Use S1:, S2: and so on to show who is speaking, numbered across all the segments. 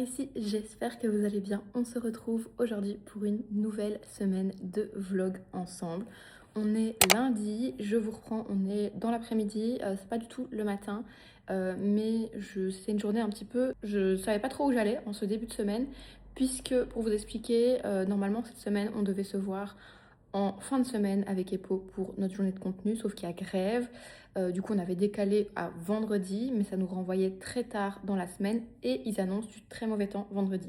S1: ici, j'espère que vous allez bien. On se retrouve aujourd'hui pour une nouvelle semaine de vlog ensemble. On est lundi, je vous reprends, on est dans l'après-midi, c'est pas du tout le matin, mais c'est une journée un petit peu, je savais pas trop où j'allais en ce début de semaine, puisque pour vous expliquer, normalement cette semaine on devait se voir en fin de semaine avec Epo pour notre journée de contenu, sauf qu'il y a grève. Du coup, on avait décalé à vendredi, mais ça nous renvoyait très tard dans la semaine et ils annoncent du très mauvais temps vendredi.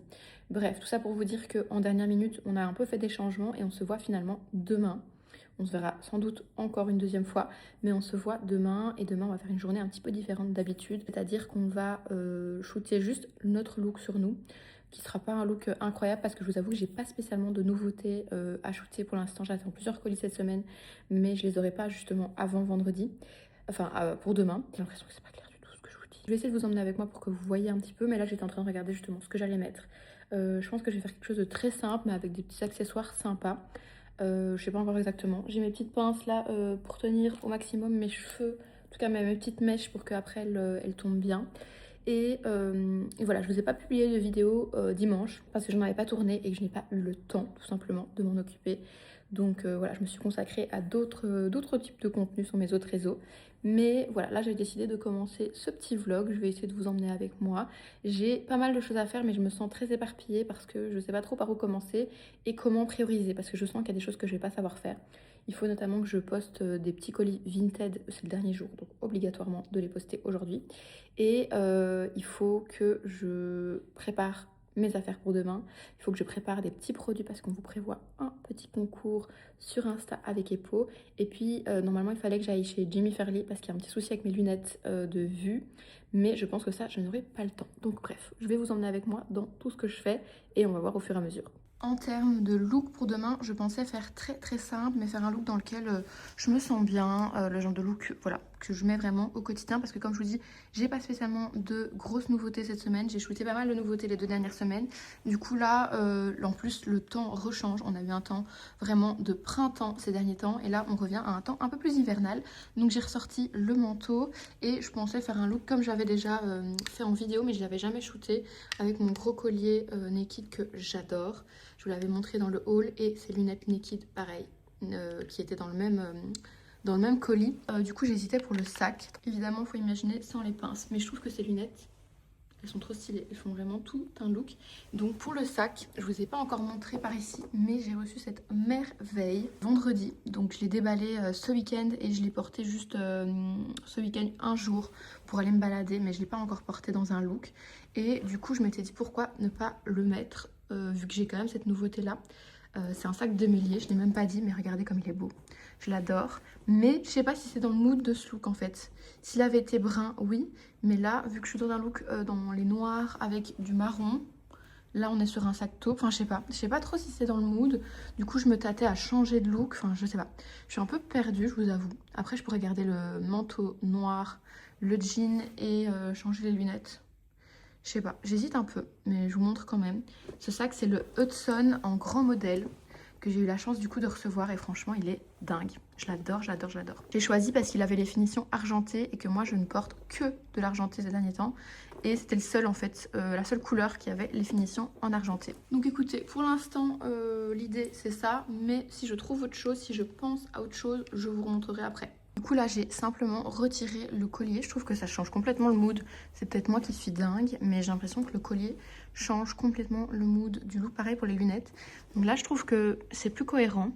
S1: Bref, tout ça pour vous dire qu'en dernière minute, on a un peu fait des changements et on se voit finalement demain. On se verra sans doute encore une deuxième fois, mais on se voit demain et demain on va faire une journée un petit peu différente d'habitude, c'est-à-dire qu'on va shooter juste notre look sur nous, qui sera pas un look incroyable parce que je vous avoue que j'ai pas spécialement de nouveautés à shooter pour l'instant. J'attends plusieurs colis cette semaine, mais je les aurai pas justement avant vendredi, enfin pour demain. J'ai l'impression que c'est pas clair du tout ce que je vous dis. Je vais essayer de vous emmener avec moi pour que vous voyez un petit peu, mais là j'étais en train de regarder justement ce que j'allais mettre. Je pense que je vais faire quelque chose de très simple mais avec des petits accessoires sympas. Je sais pas encore exactement. J'ai mes petites pinces là pour tenir au maximum mes cheveux, en tout cas mes petites mèches pour qu'après elles tombent bien. Et voilà, je vous ai pas publié de vidéo dimanche parce que je n'en avais pas tourné et que je n'ai pas eu le temps tout simplement de m'en occuper. Donc voilà, je me suis consacrée à d'autres types de contenus sur mes autres réseaux. Mais voilà, là j'ai décidé de commencer ce petit vlog. Je vais essayer de vous emmener avec moi. J'ai pas mal de choses à faire, mais je me sens très éparpillée parce que je sais pas trop par où commencer et comment prioriser parce que je sens qu'il y a des choses que je vais pas savoir faire. Il faut notamment que je poste des petits colis Vinted, c'est le dernier jour, donc obligatoirement de les poster aujourd'hui. Et il faut que je prépare mes affaires pour demain. Il faut que je prépare des petits produits parce qu'on vous prévoit un petit concours sur Insta avec Epo. Et puis normalement il fallait que j'aille chez Jimmy Fairly parce qu'il y a un petit souci avec mes lunettes de vue. Mais je pense que ça, je n'aurai pas le temps. Donc bref, je vais vous emmener avec moi dans tout ce que je fais et on va voir au fur et à mesure. En termes de look pour demain, je pensais faire très simple, mais faire un look dans lequel je me sens bien, le genre de look voilà, que je mets vraiment au quotidien, parce que comme je vous dis, j'ai pas spécialement de grosses nouveautés cette semaine, j'ai shooté pas mal de nouveautés les 2 dernières semaines, du coup là, en plus le temps rechange, on a eu un temps vraiment de printemps ces derniers temps, et là on revient à un temps un peu plus hivernal, donc j'ai ressorti le manteau, et je pensais faire un look comme j'avais déjà fait en vidéo, mais je l'avais jamais shooté, avec mon gros collier Naked que j'adore. Je vous l'avais montré dans le haul et ces lunettes Naked, pareil, qui étaient dans le même colis. Du coup, j'hésitais pour le sac. Évidemment, il faut imaginer sans les pinces. Mais je trouve que ces lunettes, elles sont trop stylées. Elles font vraiment tout un look. Donc pour le sac, je vous ai pas encore montré par ici, mais j'ai reçu cette merveille vendredi. Donc je l'ai déballé ce week-end et je l'ai porté juste ce week-end un jour pour aller me balader, mais je l'ai pas encore porté dans un look. Et du coup, je m'étais dit pourquoi ne pas le mettre vu que j'ai quand même cette nouveauté là. C'est un sac de Mélier, je l'ai même pas dit, mais regardez comme il est beau. Je l'adore. Mais je sais pas si c'est dans le mood de ce look en fait. S'il avait été brun, oui. Mais là, vu que je suis dans un look dans les noirs avec du marron, là on est sur un sac taupe. Enfin, je sais pas. Je sais pas trop si c'est dans le mood. Du coup, je me tâtais à changer de look. Enfin, je sais pas. Je suis un peu perdue, je vous avoue. Après, je pourrais garder le manteau noir, le jean et changer les lunettes. Je sais pas, j'hésite un peu, mais je vous montre quand même. Ce sac, c'est le Hudson en grand modèle que j'ai eu la chance du coup de recevoir et franchement, il est dingue. Je l'adore, je l'adore, je l'adore. J'ai choisi parce qu'il avait les finitions argentées et que moi, je ne porte que de l'argenté ces derniers temps. Et c'était le seul en fait, la seule couleur qui avait les finitions en argenté. Donc écoutez, pour l'instant, l'idée c'est ça. Mais si je trouve autre chose, si je pense à autre chose, je vous remontrerai après. Du coup là j'ai simplement retiré le collier, je trouve que ça change complètement le mood, c'est peut-être moi qui suis dingue, mais j'ai l'impression que le collier change complètement le mood du look, pareil pour les lunettes. Donc là je trouve que c'est plus cohérent,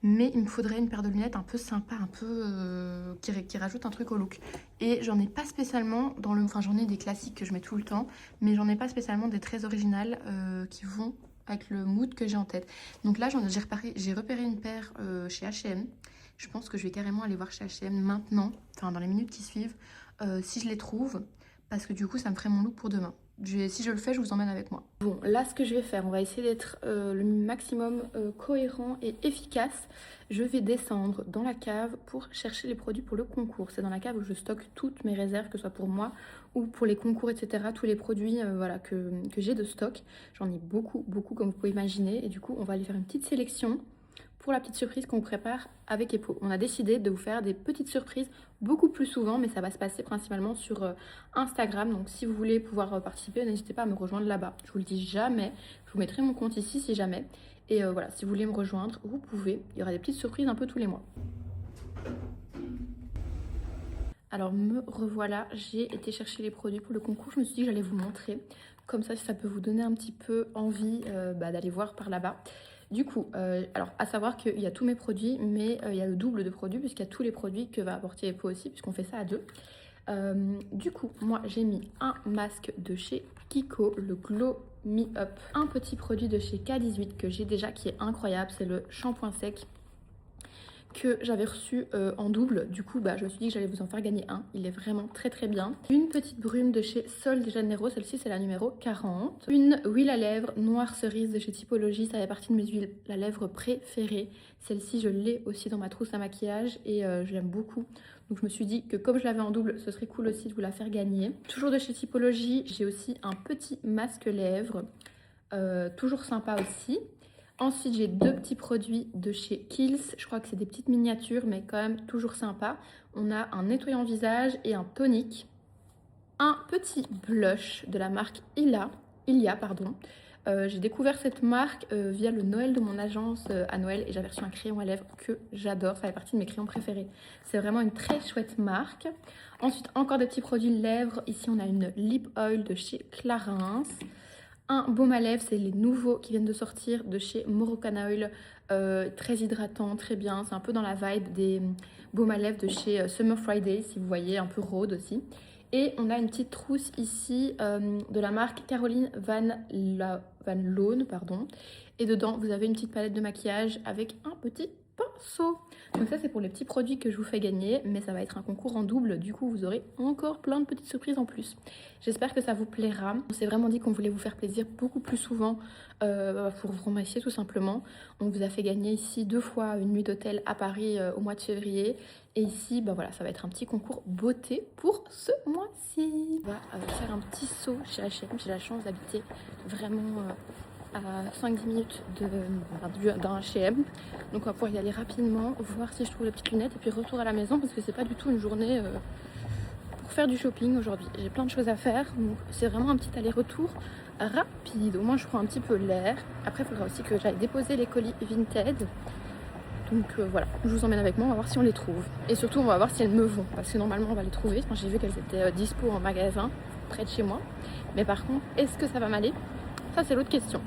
S1: mais il me faudrait une paire de lunettes un peu sympa, un peu qui rajoute un truc au look. Et j'en ai pas spécialement dans le, enfin j'en ai des classiques que je mets tout le temps, mais j'en ai pas spécialement des très originales qui vont avec le mood que j'ai en tête. Donc là j'ai repéré une paire chez H&M. Je pense que je vais carrément aller voir chez H&M maintenant, enfin dans les minutes qui suivent, si je les trouve, parce que du coup ça me ferait mon look pour demain. Si je le fais, je vous emmène avec moi. Bon, là ce que je vais faire, on va essayer d'être le maximum cohérent et efficace. Je vais descendre dans la cave pour chercher les produits pour le concours. C'est dans la cave où je stocke toutes mes réserves, que ce soit pour moi ou pour les concours, etc. Tous les produits voilà, que j'ai de stock. J'en ai beaucoup, comme vous pouvez imaginer. Et du coup, on va aller faire une petite sélection pour la petite surprise qu'on vous prépare avec Epo. On a décidé de vous faire des petites surprises beaucoup plus souvent, mais ça va se passer principalement sur Instagram. Donc si vous voulez pouvoir participer, n'hésitez pas à me rejoindre là-bas. Je vous le dis jamais, je vous mettrai mon compte ici si jamais. Et voilà, si vous voulez me rejoindre, vous pouvez. Il y aura des petites surprises un peu tous les mois. Alors me revoilà, j'ai été chercher les produits pour le concours. Je me suis dit que j'allais vous montrer. Comme ça, ça peut vous donner un petit peu envie d'aller voir par là-bas. Du coup, alors à savoir qu'il y a tous mes produits, mais il y a le double de produits puisqu'il y a tous les produits que va apporter Epo aussi, puisqu'on fait ça à deux. Du coup, moi j'ai mis un masque de chez Kiko, le Glow Me Up. Un petit produit de chez K18 que j'ai déjà qui est incroyable, c'est le shampoing sec que j'avais reçu en double. Du coup, je me suis dit que j'allais vous en faire gagner un. Il est vraiment très très bien. Une petite brume de chez Sol de Janeiro. Celle-ci, c'est la numéro 40. Une huile à lèvres noire cerise de chez Typologie. Ça fait partie de mes huiles à lèvres préférées. Celle-ci, je l'ai aussi dans ma trousse à maquillage et je l'aime beaucoup. Donc je me suis dit que comme je l'avais en double, ce serait cool aussi de vous la faire gagner. Toujours de chez Typologie, j'ai aussi un petit masque lèvres. Toujours sympa aussi. Ensuite, j'ai deux petits produits de chez Kiehl's. Je crois que c'est des petites miniatures, mais quand même toujours sympa. On a un nettoyant visage et un tonique. Un petit blush de la marque Ilia. J'ai découvert cette marque via le Noël de mon agence à Noël et j'avais reçu un crayon à lèvres que j'adore. Ça fait partie de mes crayons préférés. C'est vraiment une très chouette marque. Ensuite, encore des petits produits lèvres. Ici, on a une lip oil de chez Clarins. Un baume à lèvres, c'est les nouveaux qui viennent de sortir de chez Moroccan Oil. Très hydratant, très bien. C'est un peu dans la vibe des baumes à lèvres de chez Summer Friday, si vous voyez, un peu rose aussi. Et on a une petite trousse ici de la marque Caroline Van Loon, pardon. Et dedans, vous avez une petite palette de maquillage avec un petit pinceau. Donc ça, c'est pour les petits produits que je vous fais gagner, mais ça va être un concours en double. Du coup, vous aurez encore plein de petites surprises en plus. J'espère que ça vous plaira. On s'est vraiment dit qu'on voulait vous faire plaisir beaucoup plus souvent pour vous remercier tout simplement. On vous a fait gagner ici 2 fois une nuit d'hôtel à Paris au mois de février. Et ici, voilà, ça va être un petit concours beauté pour ce mois-ci. On va faire un petit saut chez H&M. J'ai la chance d'habiter vraiment à 5-10 minutes d'un H&M. Donc on va pouvoir y aller rapidement, voir si je trouve les petites lunettes et puis retour à la maison parce que c'est pas du tout une journée pour faire du shopping aujourd'hui. J'ai plein de choses à faire, donc c'est vraiment un petit aller-retour rapide. Au moins je prends un petit peu l'air. Après il faudra aussi que j'aille déposer les colis Vinted. Donc voilà, je vous emmène avec moi, on va voir si on les trouve. Et surtout on va voir si elles me vont, parce que normalement on va les trouver. Enfin, j'ai vu qu'elles étaient dispo en magasin près de chez moi. Mais par contre, est-ce que ça va m'aller? Ça c'est l'autre question.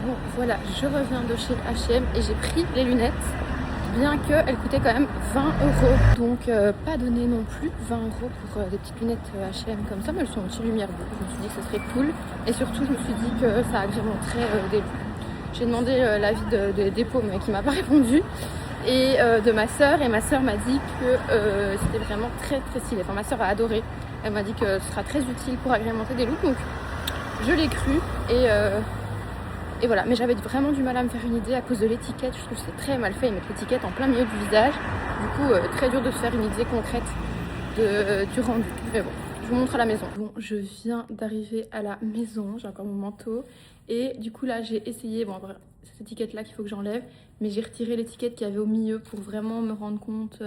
S1: Bon voilà, je reviens de chez H&M et j'ai pris les lunettes, bien qu'elles coûtaient quand même 20 €. Donc pas donné non plus 20 € pour des petites lunettes H&M comme ça, mais elles sont aussi lumière bleue. Je me suis dit que ce serait cool et surtout je me suis dit que ça agrémenterait des looks. J'ai demandé l'avis de Dépôt mais qui m'a pas répondu et de ma soeur, et ma soeur m'a dit que c'était vraiment très très stylé. Enfin ma soeur a adoré, elle m'a dit que ce sera très utile pour agrémenter des looks, donc je l'ai cru et voilà, mais j'avais vraiment du mal à me faire une idée à cause de l'étiquette. Je trouve que c'est très mal fait, ils mettent l'étiquette en plein milieu du visage. Du coup, très dur de se faire une idée concrète du rendu. Mais bon, je vous montre à la maison. Bon, je viens d'arriver à la maison, j'ai encore mon manteau. Et du coup là, j'ai essayé, bon, cette étiquette-là qu'il faut que j'enlève, mais j'ai retiré l'étiquette qu'il y avait au milieu pour vraiment me rendre compte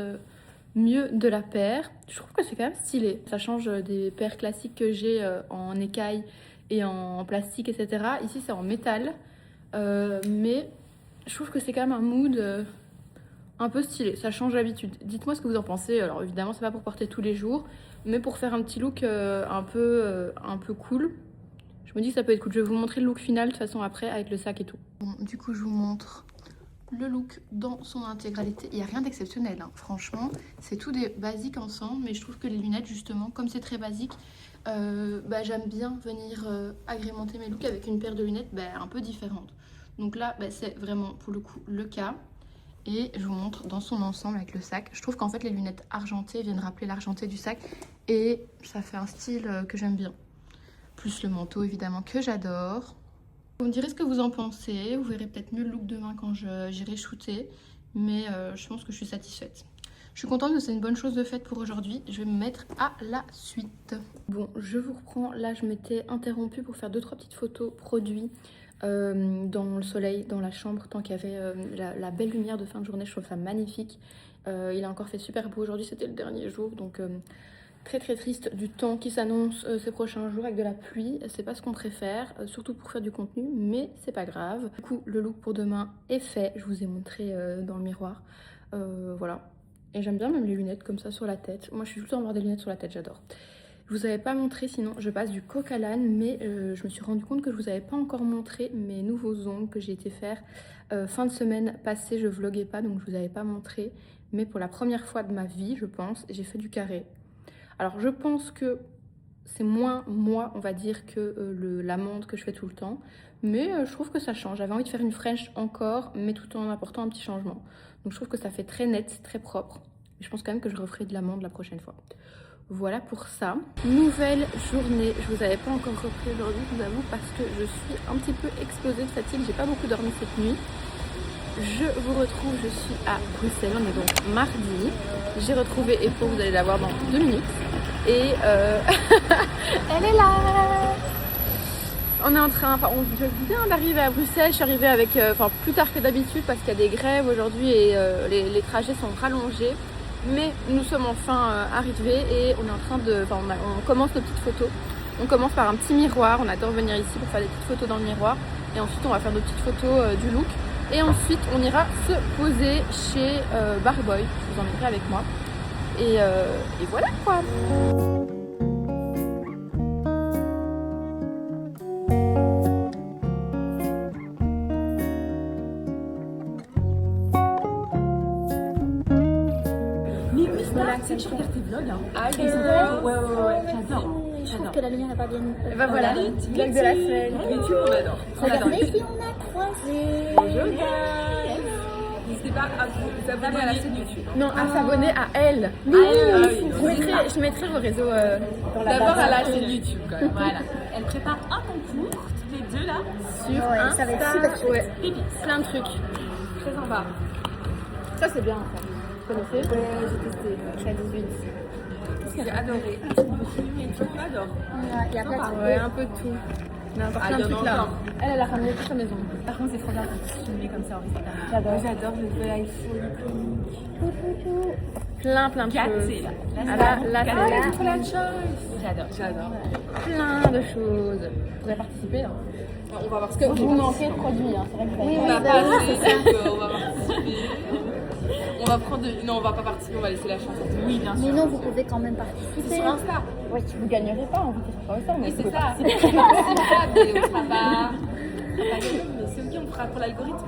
S1: mieux de la paire. Je trouve que c'est quand même stylé. Ça change des paires classiques que j'ai en écaille et en plastique, etc. Ici c'est en métal, mais je trouve que c'est quand même un mood un peu stylé, ça change d'habitude. Dites-moi ce que vous en pensez. Alors évidemment c'est pas pour porter tous les jours, mais pour faire un petit look un peu cool, je me dis que ça peut être cool. Je vais vous montrer le look final de toute façon après avec le sac et tout. Bon, du coup je vous montre le look dans son intégralité. Il n'y a rien d'exceptionnel, hein. Franchement c'est tout des basiques ensemble, mais je trouve que les lunettes justement, comme c'est très basique, j'aime bien venir agrémenter mes looks avec une paire de lunettes un peu différente. Donc là c'est vraiment pour le coup le cas, et je vous montre dans son ensemble avec le sac. Je trouve qu'en fait les lunettes argentées viennent rappeler l'argenté du sac et ça fait un style que j'aime bien, plus le manteau évidemment que j'adore. Vous me direz ce que vous en pensez, vous verrez peut-être mieux le look demain quand j'irai shooter, mais je pense que je suis satisfaite. Je suis contente que c'est une bonne chose de faite pour aujourd'hui. Je vais me mettre à la suite. Bon, je vous reprends. Là, je m'étais interrompue pour faire 2-3 petites photos produits dans le soleil, dans la chambre, tant qu'il y avait la belle lumière de fin de journée. Je trouve ça magnifique. Il a encore fait super beau aujourd'hui, c'était le dernier jour, donc très très triste du temps qui s'annonce ces prochains jours avec de la pluie. C'est pas ce qu'on préfère, surtout pour faire du contenu, mais c'est pas grave. Du coup, le look pour demain est fait. Je vous ai montré dans le miroir. Voilà. Et j'aime bien même les lunettes comme ça sur la tête. Moi, je suis tout le temps à avoir des lunettes sur la tête, j'adore. Je vous avais pas montré, sinon je passe du coq à l'âne, mais je me suis rendu compte que je vous avais pas encore montré mes nouveaux ongles que j'ai été faire fin de semaine passée. Je vloguais pas, donc je vous avais pas montré. Mais pour la première fois de ma vie, je pense, j'ai fait du carré. Alors je pense que c'est moins moi, on va dire, que l'amande que je fais tout le temps. Mais je trouve que ça change. J'avais envie de faire une French encore, mais tout en apportant un petit changement. Donc je trouve que ça fait très net, très propre. Je pense quand même que je referai de l'amande la prochaine fois. Voilà pour ça. Nouvelle journée. Je vous avais pas encore repris aujourd'hui, je vous avoue, parce que je suis un petit peu explosée de fatigue. J'ai pas beaucoup dormi cette nuit. Je vous retrouve, je suis à Bruxelles, on est donc mardi. J'ai retrouvé Epo, vous allez la voir dans 2 minutes. Et elle est là. On est en train, enfin on vient d'arriver à Bruxelles. Je suis arrivée avec, plus tard que d'habitude parce qu'il y a des grèves aujourd'hui et les trajets sont rallongés. Mais nous sommes enfin arrivés et on est en train de, on commence nos petites photos. On commence par un petit miroir, on adore venir ici pour faire des petites photos dans le miroir. Et ensuite on va faire nos petites photos du look. Et ensuite, on ira se poser chez Barboy. Je vous emmènerai avec moi. Et voilà quoi.
S2: Mais voilà, tu sais que je regarde tes vlogs. Hein. Ah, ouais, j'adore.
S3: Je trouve que la lumière n'est pas bien.
S1: Et bah voilà, vlog de la semaine.
S2: YouTube, on adore.
S3: Regardez qui on a croisé.
S2: Bonjour, guys. N'hésitez pas à vous abonner à la chaîne YouTube.
S1: Non, à s'abonner à elle.
S2: Oui.
S1: Je mettrai vos réseaux dans la
S2: D'abord
S1: barre.
S2: à la chaîne YouTube, quand même. Voilà. Elle prépare un concours, toutes les deux là.
S1: Sur
S3: Ouais, ça va être super
S1: Insta.
S3: chouette.
S1: Ouais,
S2: Pépites.
S1: plein de trucs.
S2: Très sympa.
S1: Ça c'est bien ça. Vous connaissez?
S2: Ouais, j'ai testé.
S1: Je suis à 18.
S2: J'ai adoré. Mais tu adores.
S3: Ouais, il y a plein de trucs.
S1: Ouais, un peu de tout. Mais encore
S2: Ah,
S1: plein de
S2: il y en a
S1: trucs là.
S2: encore.
S1: Elle a ramené toute sa maison.
S2: Par contre, c'est trop bien quand tu filmes comme ça en Instagram. J'adore le nouvel iPhone.
S1: Plein de
S2: 4,
S1: choses.
S2: c'est là.
S1: Ah là, c'est là.
S2: c'est trop la choice. J'adore.
S1: Plein de choses. Vous pouvez participer. Hein.
S2: On va voir ce
S1: Parce que vous manquez de produits. Hein. C'est vrai que vous avez
S2: On
S1: pas-
S2: n'a pas assez, donc on va participer. On va prendre Non, on va pas participer, on va laisser la chance. Oui, bien sûr.
S3: Mais non, vous pouvez quand même
S2: C'est
S3: participer.
S2: sur Insta.
S1: Ouais, vous gagnerez pas, on vous tirera pas au sort, mais
S2: Oui,
S1: vous
S2: c'est
S1: pouvez
S2: ça.
S1: participer.
S2: On participera, mais on sera pas gagnant, mais c'est ok, on fera pour l'algorithme.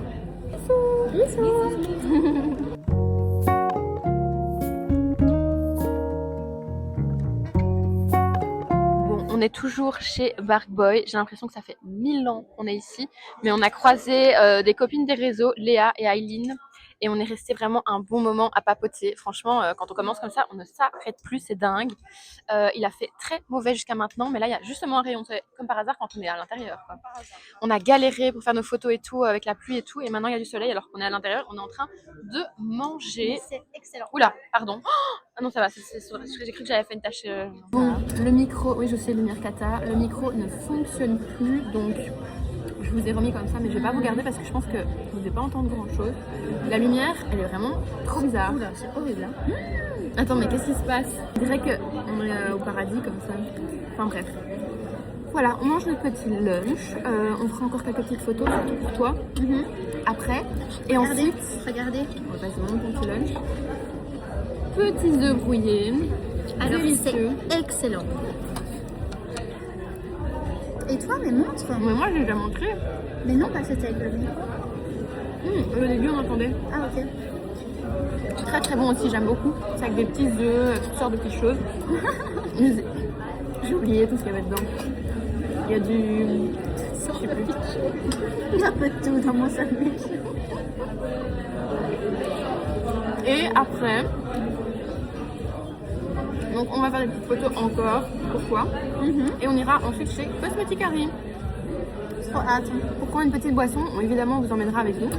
S1: Bon, on est toujours chez Barboy. J'ai l'impression que ça fait 1000 ans qu'on est ici, mais on a croisé des copines des réseaux, Léa et Aileen. Et on est resté vraiment un bon moment à papoter. Franchement, quand on commence comme ça, on ne s'arrête plus, c'est dingue. Il a fait très mauvais jusqu'à maintenant, mais là, il y a justement un rayon, comme par hasard quand on est à l'intérieur. On a galéré pour faire nos photos et tout, avec la pluie et tout, et maintenant il y a du soleil alors qu'on est à l'intérieur. On est en train de manger.
S3: C'est excellent.
S1: Oula, pardon. Ah non, ça va, j'ai cru que j'avais fait une tâche. Bon, le micro, oui, je sais, lumière cata. Le micro ne fonctionne plus, donc je vous ai remis comme ça, mais je vais pas vous garder parce que je pense que vous n'allez pas entendre grand chose. La lumière, elle est vraiment trop bizarre.
S3: Oula, c'est horrible. Hein.
S1: Attends, mais qu'est-ce qui se passe? Je dirais qu'on est au paradis comme ça. Enfin bref. Voilà, on mange notre petit lunch. On fera encore quelques petites photos, surtout pour toi. Après. Et
S3: Regardez,
S1: ensuite,
S3: regardez.
S1: on va passer vraiment ton petit lunch. Petits œufs brouillés.
S3: Alors,
S1: Délicieux.
S3: c'est excellent. Et toi, mais montre.
S1: Mais moi, j'ai déjà montré.
S3: Mais non, pas c'était avec le micro.
S1: Le début, on entendait.
S3: Ah, ok.
S1: Très très bon aussi, j'aime beaucoup. C'est avec des petits œufs, toutes sortes de petites choses. J'ai oublié tout ce qu'il y avait dedans. Il y a du... Je sais plus.
S3: Il y a un peu de tout dans mon sandwich.
S1: Et après, donc on va faire des petites photos encore. Pourquoi? Et on ira ensuite chez Cosmeticarie.
S3: Trop hâte.
S1: pour prendre une petite boisson. Évidemment, on vous emmènera avec nous.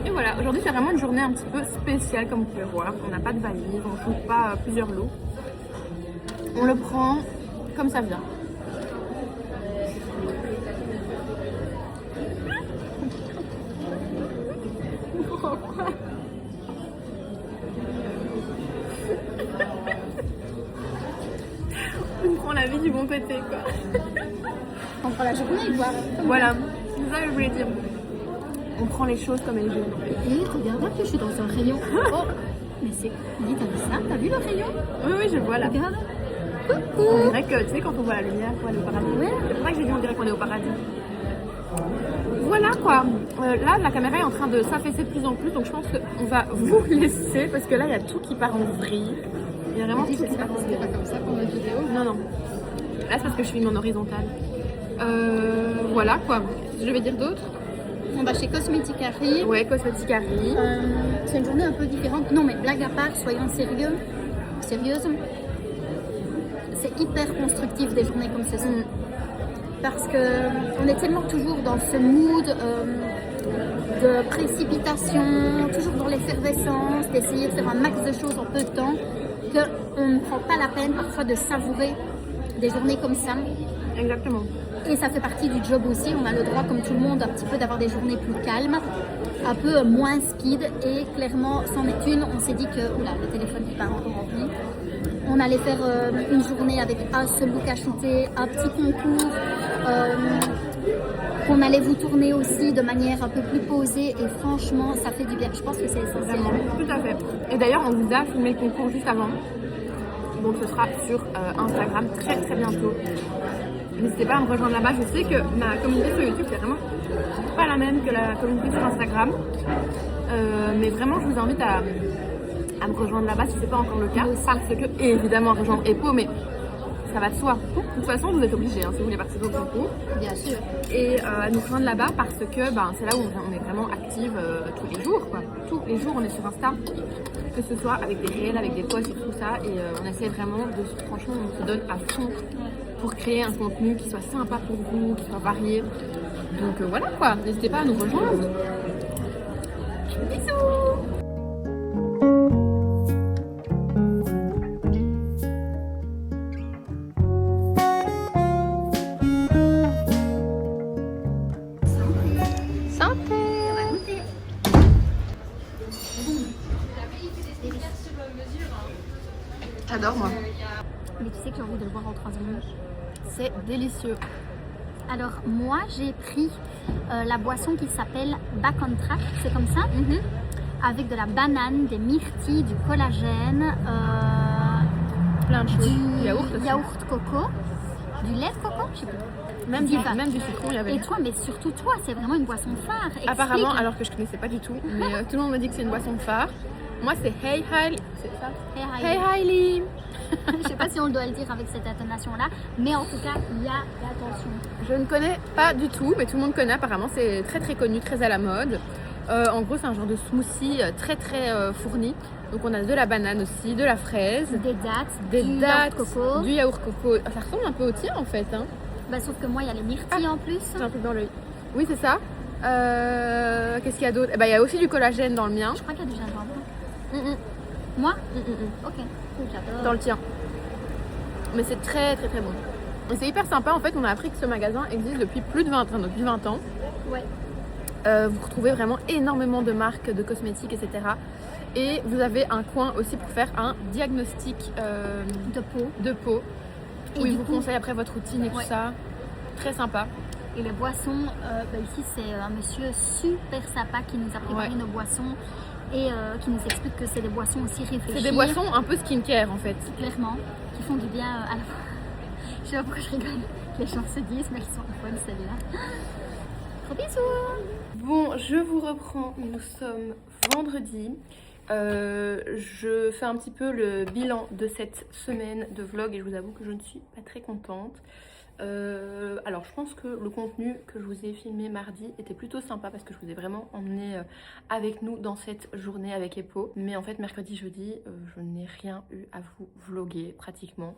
S1: Et voilà, aujourd'hui c'est vraiment une journée un petit peu spéciale comme vous pouvez voir. On n'a pas de valise, on ne trouve pas plusieurs lots. On le prend comme ça vient. On prend la vie du bon pété quoi.
S3: On prend la journée, quoi.
S1: Voilà, c'est ça que je voulais dire. On prend les choses comme elles viennent.
S3: Et regarde que je suis dans un rayon. Oh, mais c'est... Dis, t'as vu ça? T'as vu le rayon?
S1: Oui, oui, je vois là.
S3: Regarde.
S1: On
S3: Coucou.
S1: dirait que, tu sais, quand on voit la lumière, on est au paradis.
S3: Ouais.
S1: C'est pour ça que j'ai dit on dirait qu'on est au paradis. Voilà quoi. Là, la caméra est en train de s'affaisser de plus en plus, donc je pense qu'on va vous laisser parce que là, il y a tout qui part en vrille. Il y a vraiment tout qui part en vrille.
S3: pas comme ça pour notre vidéo.
S1: Non, non. Là, c'est parce que je filme en horizontal. Voilà quoi. Je vais dire d'autres.
S3: On va chez Cosmetic Harry.
S1: Ouais, Cosmetic Harry.
S3: C'est une journée un peu différente. Non, mais blague à part, soyons sérieux. Sérieuses. C'est hyper constructif des journées comme ceci. Parce que on est tellement toujours dans ce mood de précipitation, toujours dans l'effervescence, d'essayer de faire un max de choses en peu de temps, qu'on ne prend pas la peine parfois de savourer des journées comme ça.
S1: Exactement.
S3: Et ça fait partie du job aussi. On a le droit, comme tout le monde, un petit peu d'avoir des journées plus calmes, un peu moins speed. Et clairement, c'en est une. On s'est dit que, oula, le téléphone qui part encore rempli. On allait faire une journée avec un seul look à shooter, un petit concours, qu'on allait vous tourner aussi de manière un peu plus posée. Et franchement, ça fait du bien. Je pense que c'est essentiel.
S1: Vraiment, tout à fait. Et d'ailleurs, on vous a filmé le concours juste avant. Donc ce sera sur Instagram très très bientôt. N'hésitez pas à me rejoindre là-bas. Je sais que ma communauté sur YouTube, c'est vraiment pas la même que la communauté sur Instagram. Mais vraiment, je vous invite à me rejoindre là-bas si c'est pas encore le cas. Parce que, et évidemment, rejoindre EPO, mais ça va de soi. De toute façon, vous êtes obligés si vous voulez participer au concours.
S3: Bien sûr.
S1: Et à nous rejoindre là-bas parce que c'est là où on est vraiment active tous les jours. Quoi. Tous les jours, on est sur Insta. Que ce soit avec des réels, avec des posts et tout ça. Et on essaie vraiment de, franchement, on se donne à fond pour créer un contenu qui soit sympa pour vous, qui soit varié. Donc voilà quoi, n'hésitez pas à nous rejoindre. Bisous. J'adore moi.
S3: Mais tu sais que j'ai envie de le voir en 3 secondes.
S1: C'est délicieux.
S3: Alors moi j'ai pris la boisson qui s'appelle Back on Track, c'est comme ça, avec de la banane, des myrtilles, du collagène,
S1: Plein de choses.
S3: du
S1: Yaourt,
S3: yaourt coco, du lait de coco, je sais plus.
S1: même
S3: Diva.
S1: du citron, il y avait.
S3: Et toi, mais surtout toi, c'est vraiment une boisson phare. Explique.
S1: Apparemment, alors que je connaissais pas du tout, mais tout le monde me dit que c'est une boisson phare. Moi c'est Hey Hailey. C'est ça?
S3: Hey,
S1: Hey Hailey.
S3: Je sais pas si on doit le dire avec cette intonation-là, mais en tout cas, il y a l'attention.
S1: Je ne connais pas du tout, mais tout le monde connaît apparemment, c'est très très connu, très à la mode. En gros, c'est un genre de smoothie très très fourni. Donc on a de la banane aussi, de la fraise,
S3: Des dates,
S1: du
S3: coco.
S1: du yaourt coco. Ça ressemble un peu au tien en fait. Hein.
S3: Bah, sauf que moi, il y a les myrtilles en plus.
S1: J'ai un truc dans l'œil. Oui, c'est ça. Qu'est-ce qu'il y a d'autre? Il y a aussi du collagène dans le mien.
S3: Je crois qu'il y a du gingembre.
S1: Mm,
S3: Moi
S1: mm, mm, mm.
S3: Ok, cool, j'adore.
S1: Dans le tien. Mais c'est très très très bon. Et c'est hyper sympa. En fait, on a appris que ce magasin existe depuis plus de 20 ans. Depuis 20 ans.
S3: Ouais.
S1: Vous retrouvez vraiment énormément de marques de cosmétiques, etc. Et vous avez un coin aussi pour faire un diagnostic
S3: De peau. Et
S1: où
S3: du
S1: il vous
S3: coup-
S1: conseille après votre routine et tout
S3: Ouais.
S1: ça. Très sympa.
S3: Et les boissons, ici c'est un monsieur super sympa qui nous a préparé
S1: Ouais.
S3: nos boissons et qui nous explique que c'est des boissons aussi réfléchies.
S1: C'est des boissons un peu skincare en fait.
S3: Clairement, qui font du bien à la fois. Je sais pas pourquoi je rigole. Les gens se disent, mais elles sont bonnes celles-là. Gros bisous.
S1: Bon, je vous reprends. Nous sommes vendredi. Je fais un petit peu le bilan de cette semaine de vlog et je vous avoue que je ne suis pas très contente. Alors je pense que le contenu que je vous ai filmé mardi était plutôt sympa parce que je vous ai vraiment emmené avec nous dans cette journée avec EPO. Mais en fait mercredi, jeudi, je n'ai rien eu à vous vloguer pratiquement.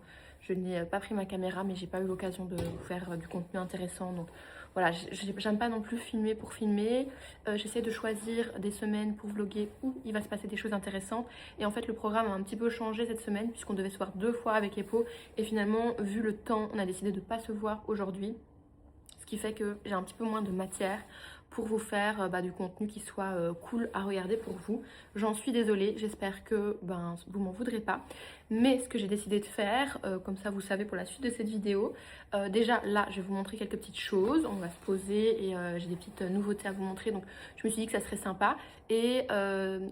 S1: Je n'ai pas pris ma caméra, mais j'ai pas eu l'occasion de vous faire du contenu intéressant. Donc voilà, j'aime pas non plus filmer pour filmer. J'essaie de choisir des semaines pour vlogger où il va se passer des choses intéressantes. Et en fait, le programme a un petit peu changé cette semaine puisqu'on devait se voir 2 fois avec Epo. Et finalement, vu le temps, on a décidé de pas se voir aujourd'hui. Ce qui fait que j'ai un petit peu moins de matière pour vous faire du contenu qui soit cool à regarder pour vous. J'en suis désolée, j'espère que vous m'en voudrez pas. Mais ce que j'ai décidé de faire, comme ça vous savez pour la suite de cette vidéo, déjà là je vais vous montrer quelques petites choses, on va se poser et j'ai des petites nouveautés à vous montrer, donc je me suis dit que ça serait sympa. Et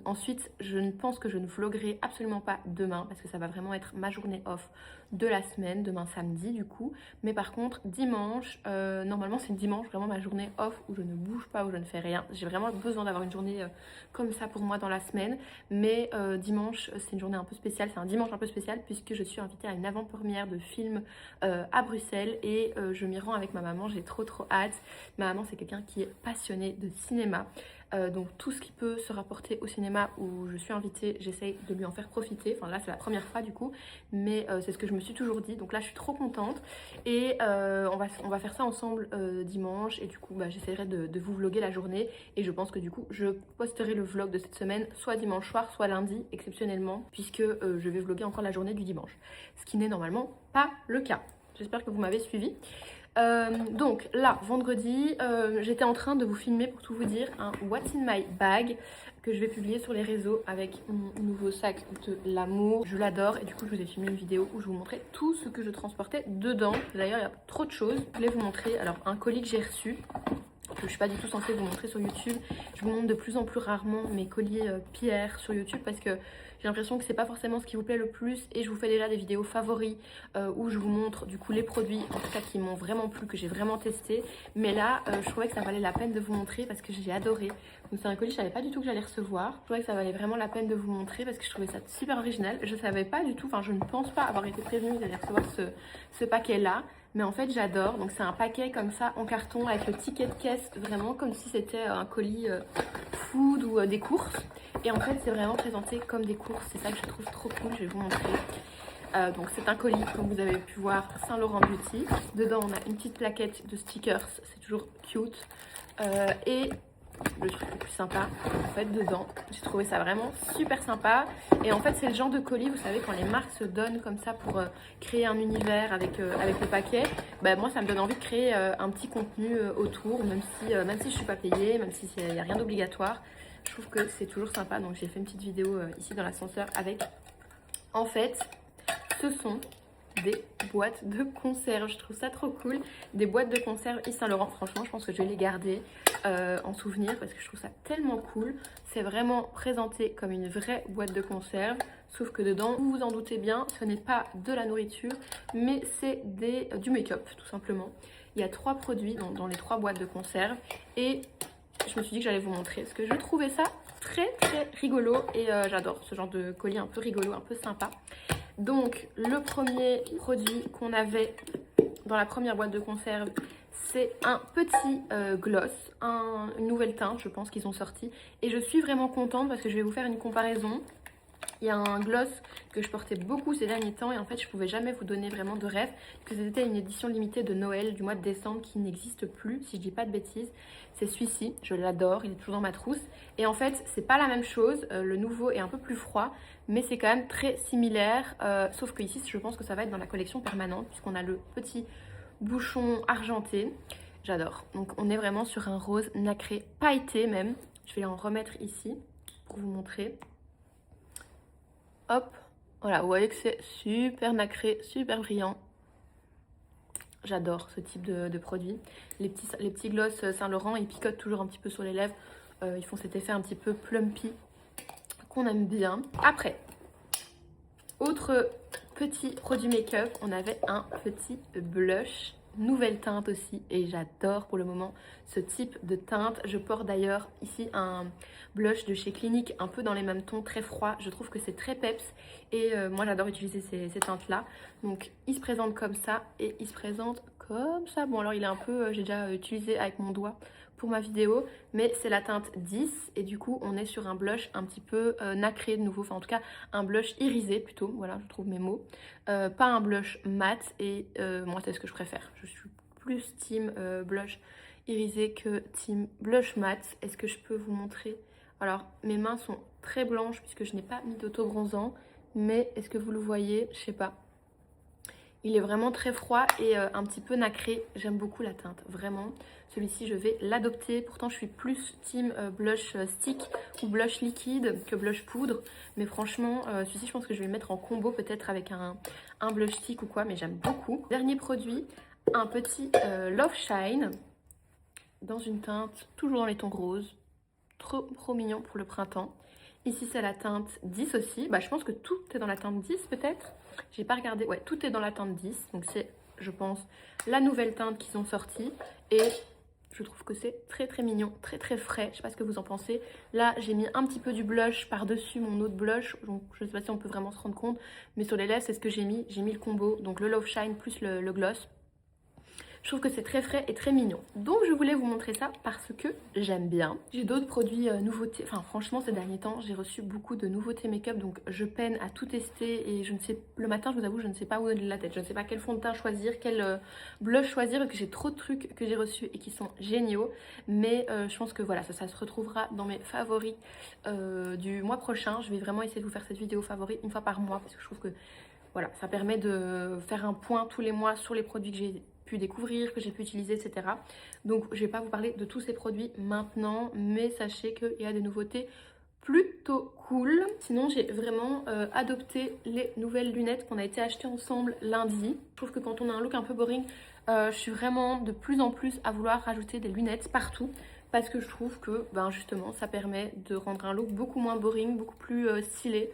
S1: ensuite je ne pense que je ne vloguerai absolument pas demain parce que ça va vraiment être ma journée off de la semaine, demain samedi du coup. Mais par contre dimanche, normalement c'est dimanche vraiment ma journée off où je ne bouge pas, où je ne fais rien. J'ai vraiment besoin d'avoir une journée comme ça pour moi dans la semaine. Mais dimanche c'est une journée un peu spéciale, c'est un dimanche un peu spécial puisque je suis invitée à une avant-première de film à Bruxelles et je m'y rends avec ma maman, j'ai trop hâte. Ma maman c'est quelqu'un qui est passionné de cinéma. Donc tout ce qui peut se rapporter au cinéma où je suis invitée, j'essaye de lui en faire profiter. Enfin là c'est la première fois du coup, mais c'est ce que je me suis toujours dit. Donc là je suis trop contente et on va faire ça ensemble dimanche. Et du coup j'essaierai de vous vlogger la journée. Et je pense que du coup je posterai le vlog de cette semaine soit dimanche soir, soit lundi exceptionnellement, puisque je vais vlogger encore la journée du dimanche. Ce qui n'est normalement pas le cas. J'espère que vous m'avez suivi. Donc là vendredi j'étais en train de vous filmer pour tout vous dire un What's in my bag que je vais publier sur les réseaux avec mon nouveau sac de l'amour. Je l'adore et du coup je vous ai filmé une vidéo où je vous montrais tout ce que je transportais dedans. D'ailleurs il y a trop de choses, je voulais vous montrer. Alors un colis que j'ai reçu, que je suis pas du tout censée vous montrer sur YouTube. Je vous montre de plus en plus rarement mes colliers pierre sur YouTube parce que j'ai l'impression que c'est pas forcément ce qui vous plaît le plus. Et je vous fais déjà des vidéos favoris où je vous montre du coup les produits en tout cas qui m'ont vraiment plu, que j'ai vraiment testé. Mais là je trouvais que ça valait la peine de vous montrer parce que j'ai adoré. Donc c'est un colis, je savais pas du tout que j'allais recevoir. Je trouvais que ça valait vraiment la peine de vous montrer parce que je trouvais ça super original. Je savais pas du tout, enfin je ne pense pas avoir été prévenue que vous allez recevoir ce paquet là. Mais en fait j'adore, donc c'est un paquet comme ça en carton avec le ticket de caisse, vraiment comme si c'était un colis food ou des courses. Et en fait c'est vraiment présenté comme des courses, c'est ça que je trouve trop cool, je vais vous montrer. Donc c'est un colis comme vous avez pu voir Saint Laurent Beauty. Dedans on a une petite plaquette de stickers, c'est toujours cute. Et le truc le plus sympa en fait dedans, j'ai trouvé ça vraiment super sympa. Et en fait c'est le genre de colis, vous savez, quand les marques se donnent comme ça pour créer un univers avec le paquet, moi ça me donne envie de créer un petit contenu autour, même si je suis pas payée, même si il n'y a rien d'obligatoire. Je trouve que c'est toujours sympa, donc j'ai fait une petite vidéo ici dans l'ascenseur avec. En fait ce sont des boîtes de conserve, je trouve ça trop cool. Des boîtes de conserve Yves Saint Laurent, franchement je pense que je vais les garder en souvenir parce que je trouve ça tellement cool. C'est vraiment présenté comme une vraie boîte de conserve, sauf que dedans, vous vous en doutez bien, ce n'est pas de la nourriture mais c'est du make-up tout simplement. Il y a 3 produits dans les 3 boîtes de conserve et je me suis dit que j'allais vous montrer parce que je trouvais ça très rigolo et j'adore ce genre de colis un peu rigolo, un peu sympa. Donc le premier produit qu'on avait dans la première boîte de conserve, c'est un petit gloss, une nouvelle teinte je pense qu'ils ont sorti. Et je suis vraiment contente parce que je vais vous faire une comparaison. Il y a un gloss que je portais beaucoup ces derniers temps et en fait je pouvais jamais vous donner vraiment de rêve, que c'était une édition limitée de Noël du mois de décembre qui n'existe plus si je dis pas de bêtises. C'est celui-ci, je l'adore, il est toujours dans ma trousse. Et en fait c'est pas la même chose, le nouveau est un peu plus froid mais c'est quand même très similaire, sauf que ici je pense que ça va être dans la collection permanente puisqu'on a le petit bouchon argenté. J'adore, donc on est vraiment sur un rose nacré pailleté même. Je vais en remettre ici pour vous montrer. Hop, voilà, vous voyez que c'est super nacré, super brillant. J'adore ce type de produit. Les petits gloss Saint Laurent, ils picotent toujours un petit peu sur les lèvres. Ils font cet effet un petit peu plumpy qu'on aime bien. Après, autre petit produit make-up, on avait un petit blush. Nouvelle teinte aussi et j'adore pour le moment ce type de teinte. Je porte d'ailleurs ici un blush de chez Clinique un peu dans les mêmes tons, très froid. Je trouve que c'est très peps et moi j'adore utiliser ces teintes là. Donc il se présente comme ça et il se présente comme ça. Bon alors il est un peu, j'ai déjà utilisé avec mon doigt pour ma vidéo, mais c'est la teinte 10 et du coup on est sur un blush un petit peu nacré de nouveau, enfin en tout cas un blush irisé plutôt, voilà je trouve mes mots, pas un blush mat et moi c'est ce que je préfère, je suis plus team blush irisé que team blush mat. Est-ce que je peux vous montrer? Alors mes mains sont très blanches puisque je n'ai pas mis d'auto-bronzant, mais est-ce que vous le voyez? Je sais pas. Il est vraiment très froid et un petit peu nacré. J'aime beaucoup la teinte, vraiment. Celui-ci, je vais l'adopter. Pourtant, je suis plus team blush stick ou blush liquide que blush poudre. Mais franchement, celui-ci, je pense que je vais le mettre en combo peut-être avec un blush stick ou quoi. Mais j'aime beaucoup. Dernier produit, un petit Love Shine dans une teinte, toujours dans les tons roses. Trop mignon pour le printemps. Ici, c'est la teinte 10 aussi. Bah, je pense que tout est dans la teinte 10 peut-être. J'ai pas regardé. Ouais, tout est dans la teinte 10. Donc, c'est, je pense, la nouvelle teinte qu'ils ont sortie. Et je trouve que c'est très mignon, très frais. Je sais pas ce que vous en pensez. Là, j'ai mis un petit peu du blush par-dessus mon autre blush. Donc, je sais pas si on peut vraiment se rendre compte. Mais sur les lèvres, c'est ce que j'ai mis. J'ai mis le combo. Donc, le Love Shine plus le gloss. Je trouve que c'est très frais et très mignon. Donc je voulais vous montrer ça parce que j'aime bien. J'ai d'autres produits nouveautés. Enfin franchement ces derniers temps j'ai reçu beaucoup de nouveautés make-up. Donc je peine à tout tester et je ne sais... Le matin je vous avoue je ne sais pas où donner la tête. Je ne sais pas quel fond de teint choisir, quel blush choisir. Et que j'ai trop de trucs que j'ai reçus et qui sont géniaux. Mais je pense que voilà ça se retrouvera dans mes favoris du mois prochain. Je vais vraiment essayer de vous faire cette vidéo favori une fois par mois. Parce que je trouve que voilà ça permet de faire un point tous les mois sur les produits que j'ai pu découvrir, que j'ai pu utiliser, etc. Donc je vais pas vous parler de tous ces produits maintenant, mais sachez qu'il y a des nouveautés plutôt cool. Sinon j'ai vraiment adopté les nouvelles lunettes qu'on a été achetées ensemble lundi. Je trouve que quand on a un look un peu boring, je suis vraiment de plus en plus à vouloir rajouter des lunettes partout parce que je trouve que ben justement ça permet de rendre un look beaucoup moins boring, beaucoup plus stylé.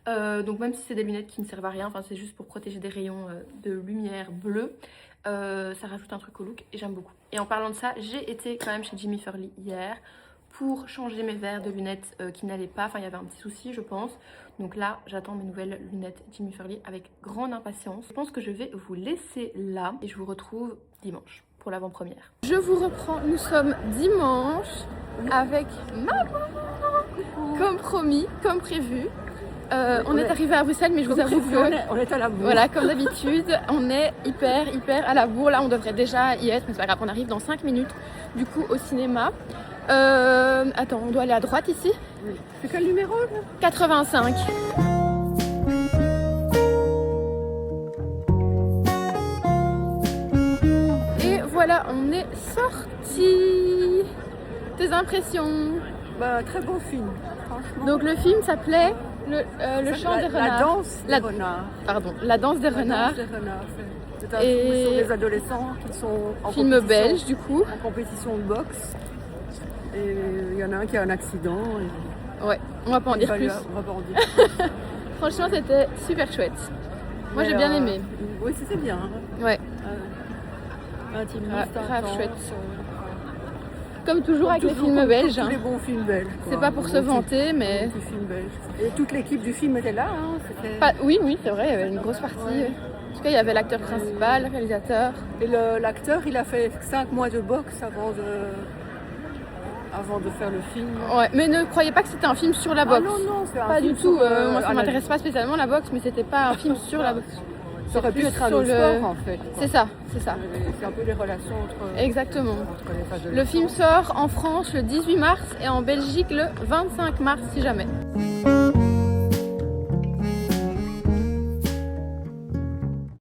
S1: Donc même si c'est des lunettes qui ne servent à rien, enfin c'est juste pour protéger des rayons de lumière bleue, ça rajoute un truc au look et j'aime beaucoup. Et en parlant de ça, j'ai été quand même chez Jimmy Furley hier pour changer mes verres de lunettes qui n'allaient pas, enfin il y avait un petit souci je pense. Donc là j'attends mes nouvelles lunettes Jimmy Furley avec grande impatience. Je pense que je vais vous laisser là et je vous retrouve dimanche pour l'avant-première. Je vous reprends, nous sommes dimanche avec maman, comme promis, comme prévu. On est arrivé à Bruxelles, mais je vous avoue que
S4: on est à la bourre.
S1: Voilà, comme d'habitude, on est hyper à la bourre. Là, on devrait déjà y être, mais c'est pas grave, on arrive dans 5 minutes. Du coup, au cinéma. Attends, on doit aller à droite ici.
S4: Oui. C'est quel numéro là
S1: 85. Et voilà, on est sortis. Tes impressions?
S4: Bah, très beau film, franchement.
S1: Donc le film s'appelait le chant des renards.
S4: La danse des renards.
S1: Pardon, la danse des renards.
S4: C'est un film sur des adolescents qui sont en
S1: film belge du coup.
S4: En compétition de boxe. Et il y en a un qui a un accident. Et...
S1: Ouais, on va pas en dire plus.
S4: On va pas en dire plus.
S1: Franchement, c'était super chouette. Moi, j'ai bien aimé.
S4: Oui, c'était bien.
S1: Ouais.
S4: Intimiste,
S1: grave chouette. Comme toujours avec les films belges.
S4: Tous les bons films belges.
S1: C'est pas pour se vanter, mais...
S4: Et toute l'équipe du film était là. Hein,
S1: oui, c'est vrai, il y avait une grosse partie. Ouais. En tout cas, il y avait l'acteur principal, le réalisateur.
S4: Et l'acteur, il a fait 5 mois de boxe avant de faire le film.
S1: Ouais, mais ne croyez pas que c'était un film sur la boxe.
S4: Ah non, c'est un
S1: pas
S4: film
S1: du tout.
S4: Sur,
S1: moi, ça m'intéresse pas spécialement la boxe, mais c'était pas un film sur la boxe.
S4: Ça aurait pu être un autre sport en fait.
S1: C'est ça.
S4: C'est un peu les relations entre...
S1: Exactement.
S4: Entre les phases de
S1: le film sort en France le 18 mars et en Belgique le 25 mars si jamais.